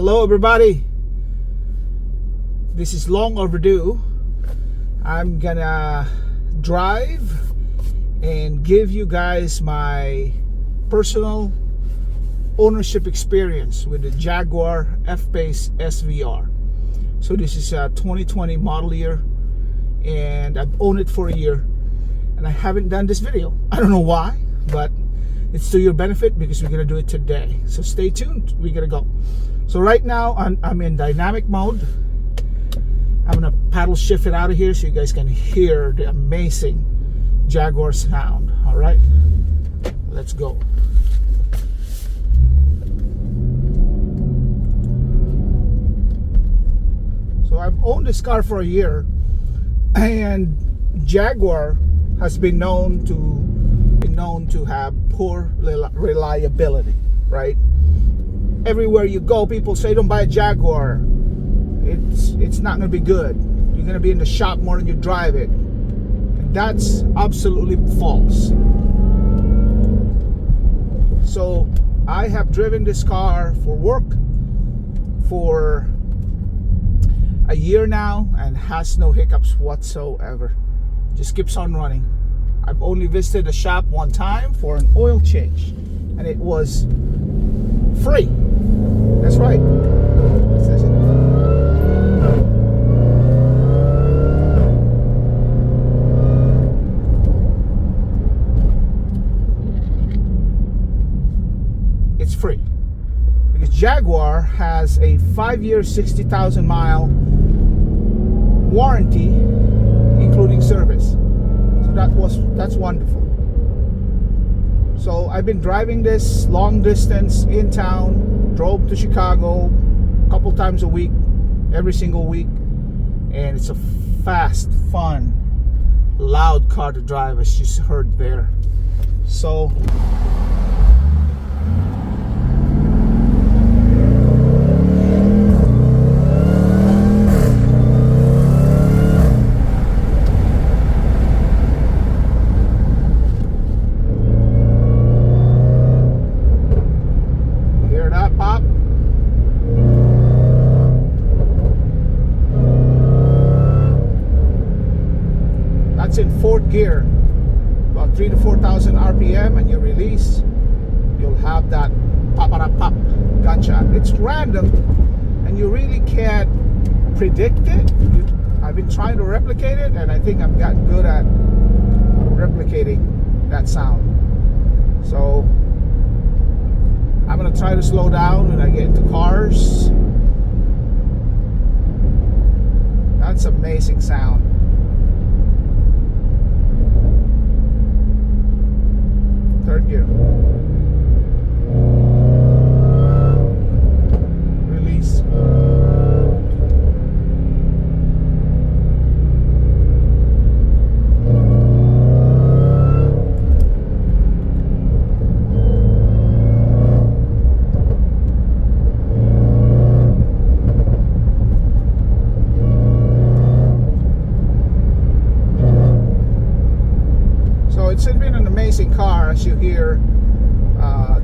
Hello everybody, this is long overdue. I'm gonna drive and give you guys my personal ownership experience with the Jaguar F-PACE SVR. So this is a 2020 model year and I've owned it for a year and I haven't done this video. I don't know why, but it's to your benefit because we're gonna do it today. So stay tuned, we're gonna go. So right now I'm in dynamic mode. I'm gonna paddle shift it out of here so you guys can hear the amazing Jaguar sound. All right, let's go. So I've owned this car for a year, and Jaguar has been known to have poor reliability, right? Everywhere you go, people say don't buy a Jaguar. It's not gonna be good. You're gonna be in the shop more than you drive it. And that's absolutely false. So I have driven this car for work for a year now and has no hiccups whatsoever. Just keeps on running. I've only visited the shop one time for an oil change and it was free. That's right. It's free because Jaguar has a 5-year 60,000 mile warranty including service. So that's wonderful. So I've been driving this long distance in town, drove to Chicago a couple times a week, every single week, and it's a fast, fun, loud car to drive, as you heard there. So that's in fourth gear, about 3,000 to 4,000 RPM, and you release, you'll have that pop-a-pop gunshot. It's random and you really can't predict it. I've been trying to replicate it and I think I've gotten good at replicating that sound. So I'm gonna try to slow down when I get into cars. That's amazing sound. Third gear. Release. So it's been an amazing car, as you hear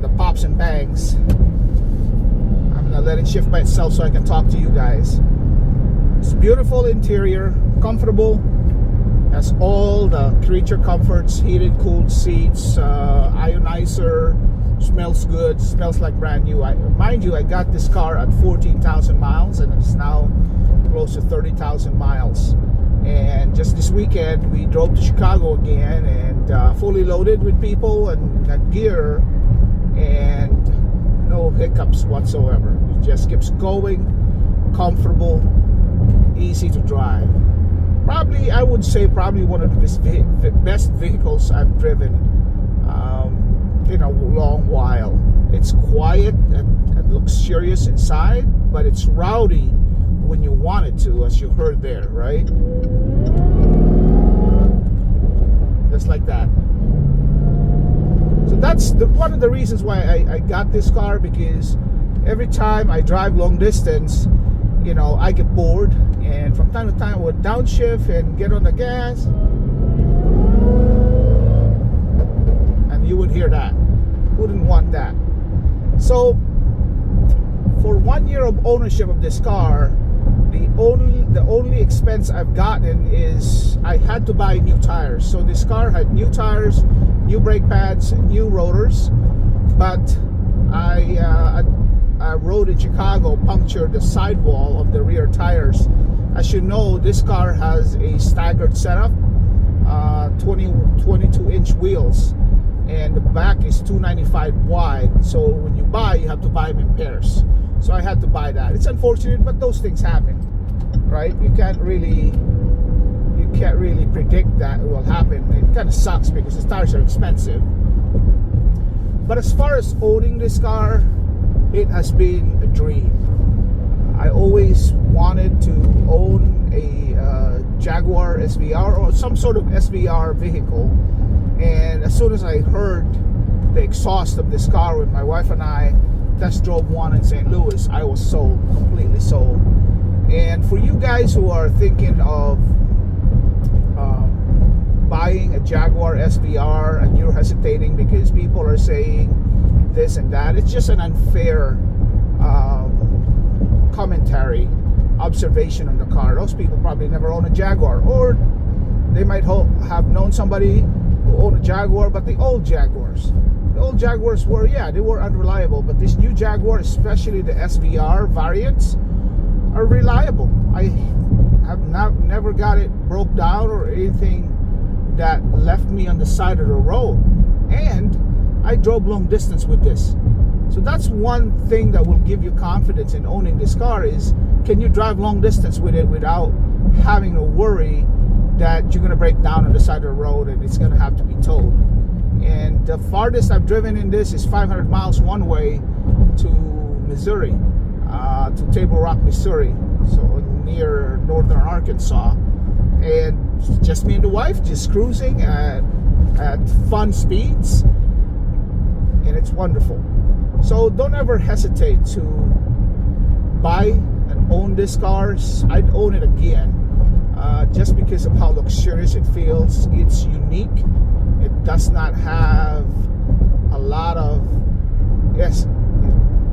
the pops and bangs. I'm gonna let it shift by itself so I can talk to you guys. It's beautiful interior, comfortable, has all the creature comforts, heated, cooled seats, ionizer, smells good, smells like brand new. Mind you, I got this car at 14,000 miles and it's now close to 30,000 miles. And just this weekend we drove to Chicago again and fully loaded with people and gear and no hiccups whatsoever. It just keeps going, comfortable, easy to drive. Probably, I would say, probably one of the best vehicles I've driven in a long while. It's quiet and luxurious inside, but it's rowdy when you want it to, as you heard there, right? Just like that. So that's one of the reasons why I got this car, because every time I drive long distance, you know, I get bored, and from time to time I would downshift and get on the gas, and you would hear that. Wouldn't want that. So for 1 year of ownership of this car, the only expense I've gotten is I had to buy new tires. So this car had new tires, new brake pads, new rotors, but I rode in Chicago, punctured the sidewall of the rear tires. As you know, this car has a staggered setup, 22-inch wheels, and the back is 295 wide. So when you buy, you have to buy them in pairs. So I had to buy that. It's unfortunate, but those things happen, right? You can't really predict that it will happen. It kind of sucks because the tires are expensive. But as far as owning this car, it has been a dream. I always wanted to own a Jaguar SVR or some sort of SVR vehicle. And as soon as I heard the exhaust of this car when my wife and I test drove one in St. Louis, I was sold, completely sold. And for you guys who are thinking of buying a Jaguar SVR and you're hesitating because people are saying this and that, it's just an unfair commentary, observation on the car. Those people probably never own a Jaguar, or they might have known somebody who owned a Jaguar, but the old Jaguars were, they were unreliable. But this new Jaguar, especially the SVR variants, are reliable. I have never got it broke down or anything that left me on the side of the road. And I drove long distance with this. So that's one thing that will give you confidence in owning this car is, can you drive long distance with it without having to worry that you're going to break down on the side of the road and it's going to have to be towed. And the farthest I've driven in this is 500 miles one way to Missouri, to Table Rock, Missouri, so near northern Arkansas. And just me and the wife, just cruising at fun speeds, and it's wonderful. So don't ever hesitate to buy and own this car. I'd own it again, just because of how luxurious it feels. It's unique. It does not have a lot of,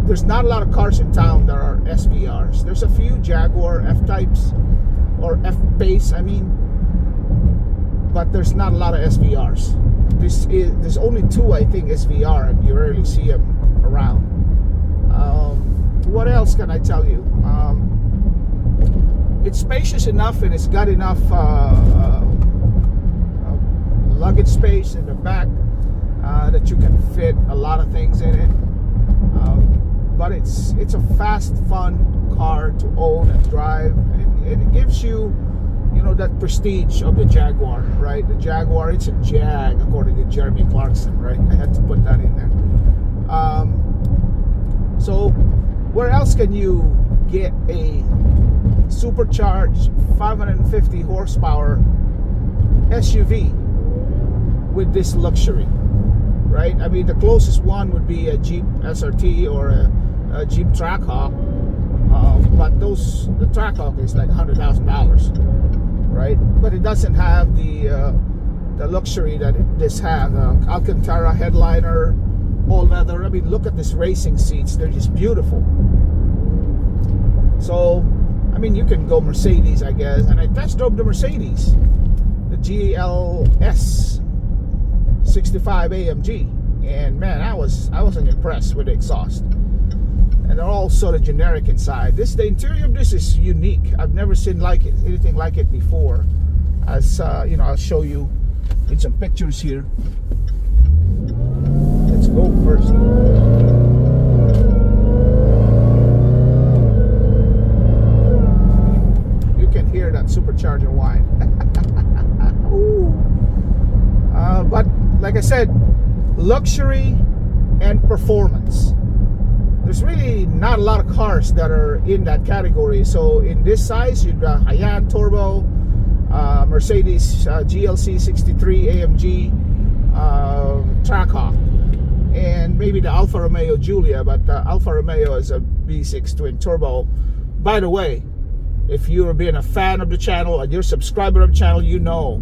there's not a lot of cars in town that are SVRs. There's a few Jaguar F-types, or F-PACE, but there's not a lot of SVRs. There's only two, I think, SVR, and you rarely see them around. What else can I tell you? It's spacious enough, and it's got enough luggage space in the back that you can fit a lot of things in it. But it's a fast, fun car to own and drive, and it gives you, that prestige of the Jaguar, right? The Jaguar, it's a Jag, according to Jeremy Clarkson, right? I had to put that in there. So where else can you get a supercharged 550 horsepower SUV with this luxury, right? The closest one would be a Jeep SRT or a Jeep Trackhawk, but the Trackhawk is like $100,000, right? But it doesn't have the luxury that this has. Alcantara headliner, all leather. Look at this racing seats; they're just beautiful. So, you can go Mercedes, I guess, and I test drove the Mercedes, the GLS 65 AMG, and man, I wasn't impressed with the exhaust. And they're all sort of generic inside. The interior of this is unique. I've never seen anything like it before. As I'll show you with some pictures here. Let's go first. You can hear that supercharger whine. But like I said, luxury and performance. There's really not a lot of cars that are in that category. So in this size, you've got Cayenne Turbo, Mercedes GLC 63 AMG, Trackhawk, and maybe the Alfa Romeo Giulia. But the Alfa Romeo is a V6 twin turbo. By the way, if you're being a fan of the channel and you're a subscriber of the channel, you know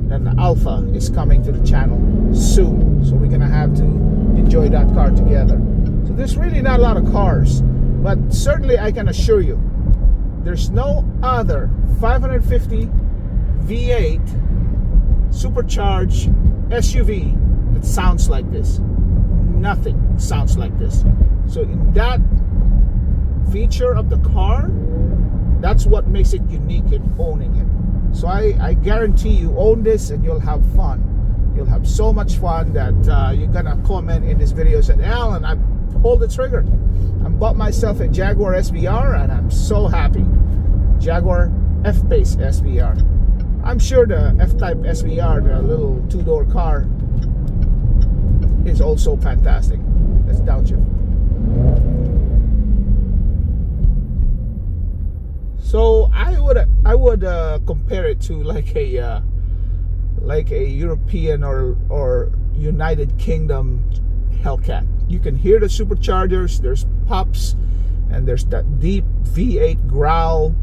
that the Alfa is coming to the channel soon. So we're gonna have to enjoy that car together. So there's really not a lot of cars But certainly I can assure you, there's no other 550 V8 supercharged SUV that sounds like this. Nothing sounds like this. So in that feature of the car, that's what makes it unique in owning it. So I guarantee you own this and you'll have fun. You'll have so much fun that you're gonna comment in this video saying, Alan, I pulled the trigger. I bought myself a Jaguar SVR and I'm so happy. Jaguar F-PACE SVR. I'm sure the F-Type SVR, the little two-door car, is also fantastic. Let's downshift. So I would compare it to like a European or United Kingdom Hellcat. You can hear the superchargers. There's pops, and there's that deep V8 growl.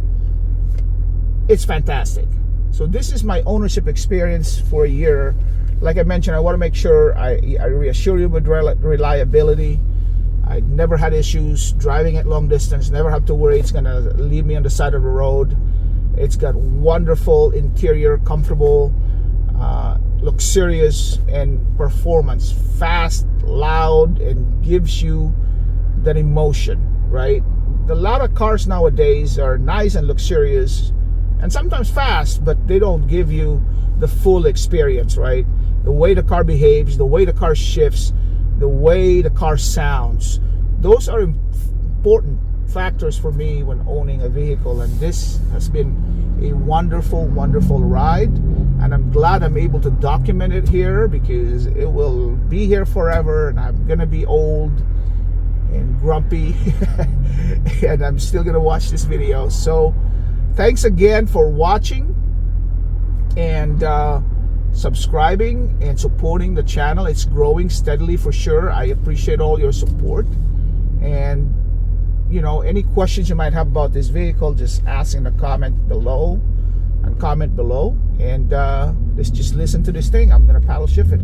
It's fantastic. So this is my ownership experience for a year. Like I mentioned, I want to make sure I reassure you with reliability. I never had issues driving it long distance. Never have to worry it's gonna leave me on the side of the road. It's got wonderful interior, comfortable, luxurious, and performance. Fast, loud, and gives you that emotion, right? A lot of cars nowadays are nice and luxurious and sometimes fast, but they don't give you the full experience, right? The way the car behaves, the way the car shifts, the way the car sounds. Those are important factors for me when owning a vehicle, and this has been a wonderful, wonderful ride, and I'm glad I'm able to document it here because it will be here forever, and I'm gonna be old and grumpy and I'm still gonna watch this video. So thanks again for watching and subscribing and supporting the channel. It's growing steadily for sure. I appreciate all your support, and you know, any questions you might have about this vehicle, just ask in the comment below, and let's just listen to this thing. I'm gonna paddle shift it.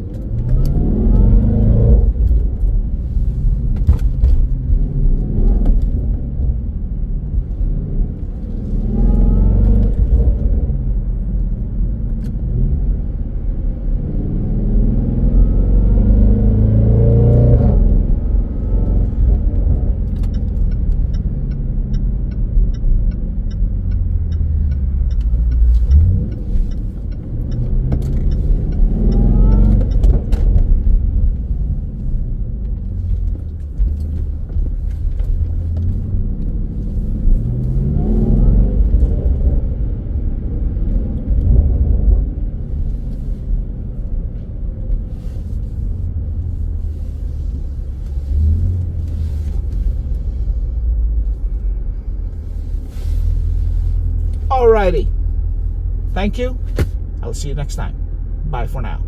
Alrighty, thank you. I'll see you next time. Bye for now.